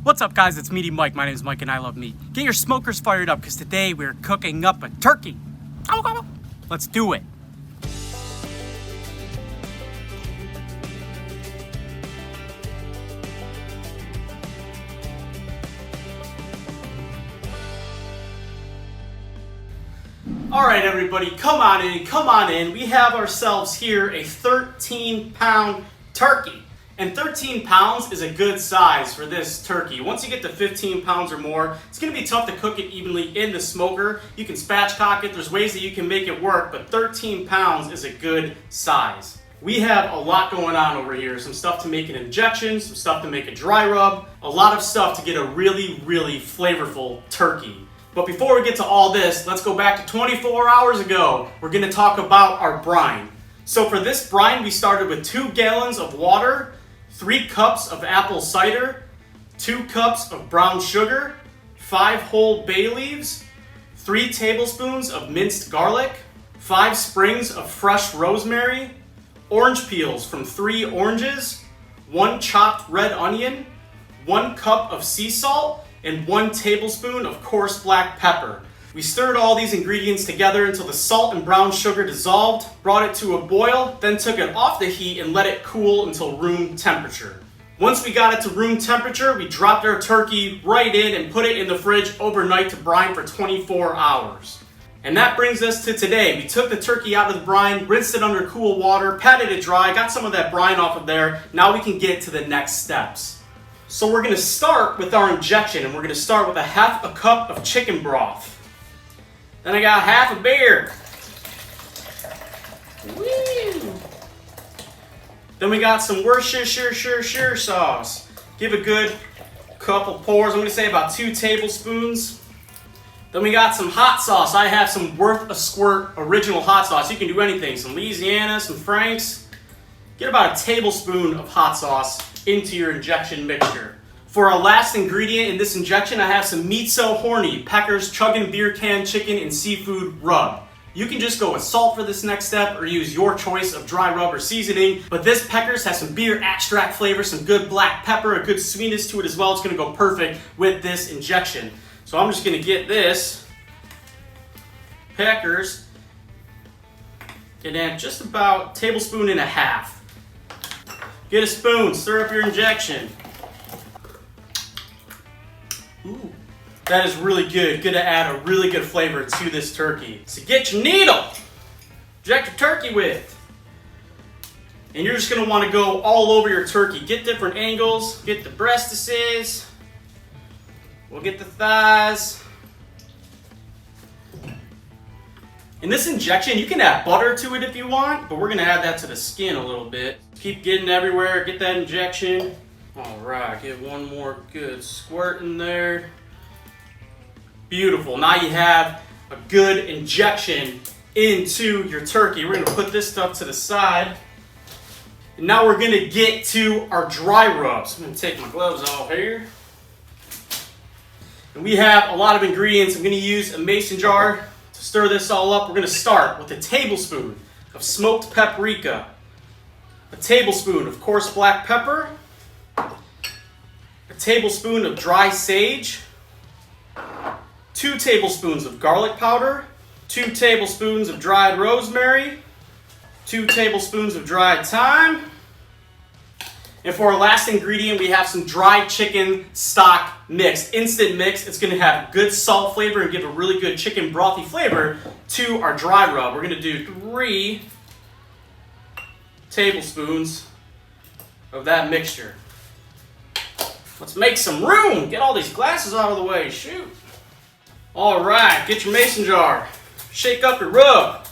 What's up, guys? It's Meaty Mike. My name is Mike and I love meat. Get your smokers fired up because today we're cooking up a turkey. Let's do it. All right, everybody, come on in. We have ourselves here a 13-pound turkey. And 13 pounds is a good size for this turkey. Once you get to 15 pounds or more, it's gonna be tough to cook it evenly in the smoker. You can spatchcock it, there's ways that you can make it work, but 13 pounds is a good size. We have a lot going on over here. Some stuff to make an injection, some stuff to make a dry rub, a lot of stuff to get a really, really flavorful turkey. But before we get to all this, let's go back to 24 hours ago. We're gonna talk about our brine. So for this brine, we started with 2 gallons of water, 3 cups of apple cider, 2 cups of brown sugar, 5 whole bay leaves, 3 tablespoons of minced garlic, 5 sprigs of fresh rosemary, orange peels from 3 oranges, 1 chopped red onion, 1 cup of sea salt, and 1 tablespoon of coarse black pepper. We stirred all these ingredients together until the salt and brown sugar dissolved, brought it to a boil, then took it off the heat and let it cool until room temperature. Once we got it to room temperature, we dropped our turkey right in and put it in the fridge overnight to brine for 24 hours. And that brings us to today. We took the turkey out of the brine, rinsed it under cool water, patted it dry, got some of that brine off of there. Now we can get to the next steps. So we're gonna start with our injection, and we're gonna start with a half a cup of chicken broth. Then I got half a beer. Woo! Then we got some Worcestershire sauce. Give a good couple pours. I'm gonna say about 2 tablespoons. Then we got some hot sauce. I have some Worth a Squirt original hot sauce. You can do anything. Some Louisiana, some Frank's. Get about a tablespoon of hot sauce into your injection mixture. For our last ingredient in this injection, I have some Meat So Horny, Pecker's Chuggin' Beer Can Chicken and Seafood Rub. You can just go with salt for this next step or use your choice of dry rub or seasoning, but this Pecker's has some beer extract flavor, some good black pepper, a good sweetness to it as well. It's gonna go perfect with this injection. So I'm just gonna get this Pecker's and add just about a tablespoon and a half. Get a spoon, stir up your injection. Ooh, that is really good. Good to add a really good flavor to this turkey. So get your needle, inject your turkey with. And you're just gonna wanna go all over your turkey. Get different angles, get the breastises, we'll get the thighs. In this injection, you can add butter to it if you want, but we're gonna add that to the skin a little bit. Keep getting everywhere, get that injection. All right, get one more good squirt in there. Beautiful, now you have a good injection into your turkey. We're gonna put this stuff to the side. And now we're gonna get to our dry rubs. I'm gonna take my gloves off here. And we have a lot of ingredients. I'm gonna use a mason jar to stir this all up. We're gonna start with a tablespoon of smoked paprika, a tablespoon of coarse black pepper, a tablespoon of dry sage, 2 tablespoons of garlic powder, 2 tablespoons of dried rosemary, 2 tablespoons of dried thyme. And for our last ingredient, we have some dried chicken stock mix, instant mix. It's gonna have good salt flavor and give a really good chicken brothy flavor to our dry rub. We're gonna do 3 tablespoons of that mixture. Let's make some room. Get all these glasses out of the way, shoot. All right, get your mason jar. Shake up your rub.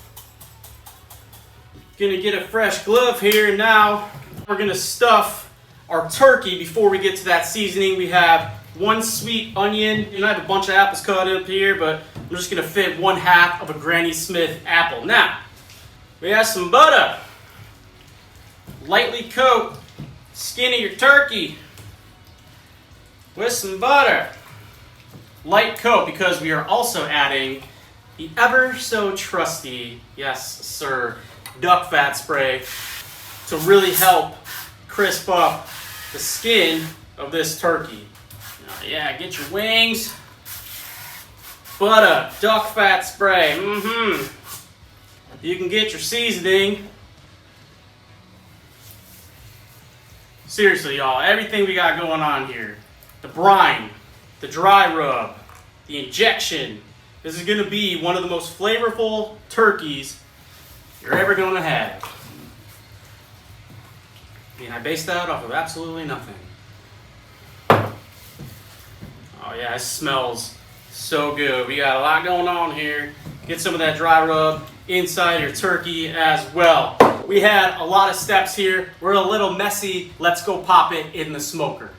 Gonna get a fresh glove here now. We're gonna stuff our turkey before we get to that seasoning. We have 1 sweet onion. I have a bunch of apples cut up here, but I'm just gonna fit 1/2 of a Granny Smith apple. Now, we have some butter. Lightly coat skin of your turkey with some butter. Light coat because we are also adding the ever so trusty, yes sir, duck fat spray to really help crisp up the skin of this turkey. Now Yeah, get your wings. Butter, duck fat spray. You can get your seasoning. Seriously, y'all, everything we got going on here. The brine, the dry rub, the injection. This is going to be one of the most flavorful turkeys you're ever going to have. And I based that off of absolutely nothing. Oh yeah, it smells so good. We got a lot going on here. Get some of that dry rub inside your turkey as well. We had a lot of steps here. We're a little messy. Let's go pop it in the smoker.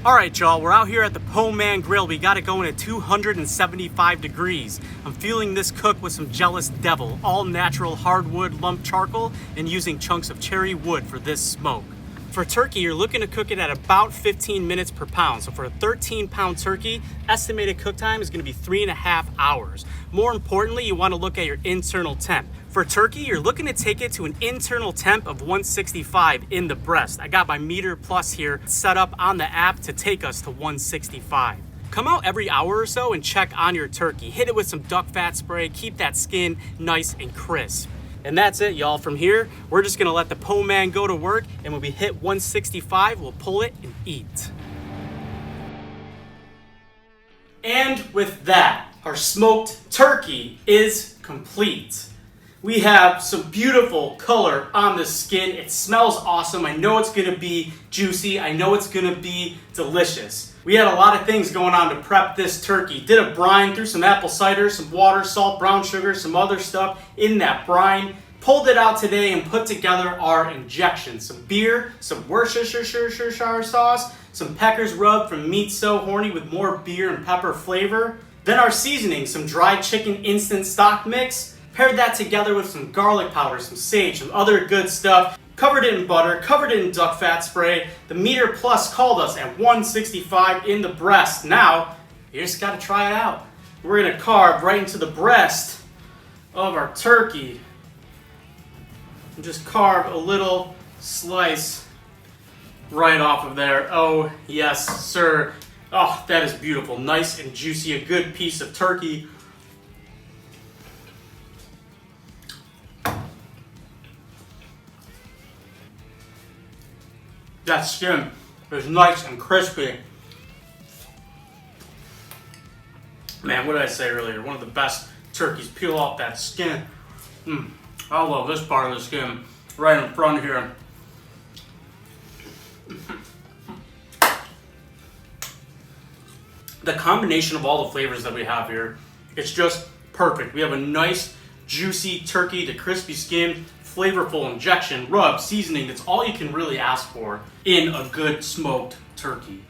All right, y'all, we're out here at the Po Man Grill. We got it going at 275 degrees. I'm fueling this cook with some Jealous Devil, all natural hardwood lump charcoal, and using chunks of cherry wood for this smoke. For turkey, you're looking to cook it at about 15 minutes per pound. So for a 13-pound turkey, estimated cook time is gonna be 3.5 hours. More importantly, you wanna look at your internal temp. For turkey, you're looking to take it to an internal temp of 165 in the breast. I got my Meter Plus here set up on the app to take us to 165. Come out every hour or so and check on your turkey. Hit it with some duck fat spray, keep that skin nice and crisp. And that's it, y'all. From here, we're just gonna let the Po Man go to work, and when we hit 165, we'll pull it and eat. And with that, our smoked turkey is complete. We have some beautiful color on the skin. It smells awesome. I know it's gonna be juicy. I know it's gonna be delicious. We had a lot of things going on to prep this turkey. Did a brine, threw some apple cider, some water, salt, brown sugar, some other stuff in that brine. Pulled it out today and put together our injection. Some beer, some Worcestershire sauce, some peckers rubbed from meat so horny with more beer and pepper flavor. Then our seasoning, some dried chicken instant stock mix. Paired that together with some garlic powder, some sage, some other good stuff. Covered it in butter, covered it in duck fat spray. The Meter Plus called us at 165 in the breast. Now, you just gotta try it out. We're gonna carve right into the breast of our turkey. And just carve a little slice right off of there. Oh, yes, sir. Oh, that is beautiful. Nice and juicy, a good piece of turkey. That skin is nice and crispy. Man, what did I say earlier? One of the best turkeys. Peel off that skin. I love this part of the skin right in front here. The combination of all the flavors that we have here, it's just perfect. We have a nice, juicy turkey, the crispy skin, flavorful injection, rub, seasoning. That's all you can really ask for in a good smoked turkey.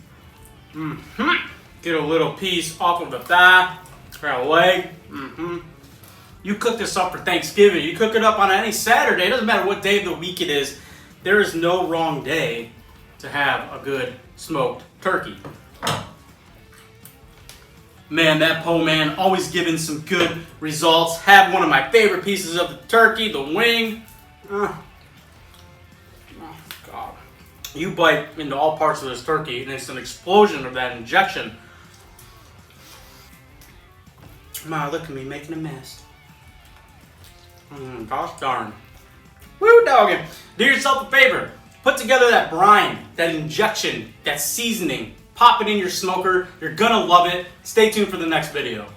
Get a little piece off of the thigh, grab a leg. You cook this up for Thanksgiving. You cook it up on any Saturday. It doesn't matter what day of the week it is. There is no wrong day to have a good smoked turkey. Man, that Po Man always giving some good results. Have one of my favorite pieces of the turkey, the wing. Oh, God. You bite into all parts of this turkey and it's an explosion of that injection. Ma, look at me making a mess. Gosh darn. Woo, doggy. Do yourself a favor. Put together that brine, that injection, that seasoning. Pop it in your smoker. You're gonna love it. Stay tuned for the next video.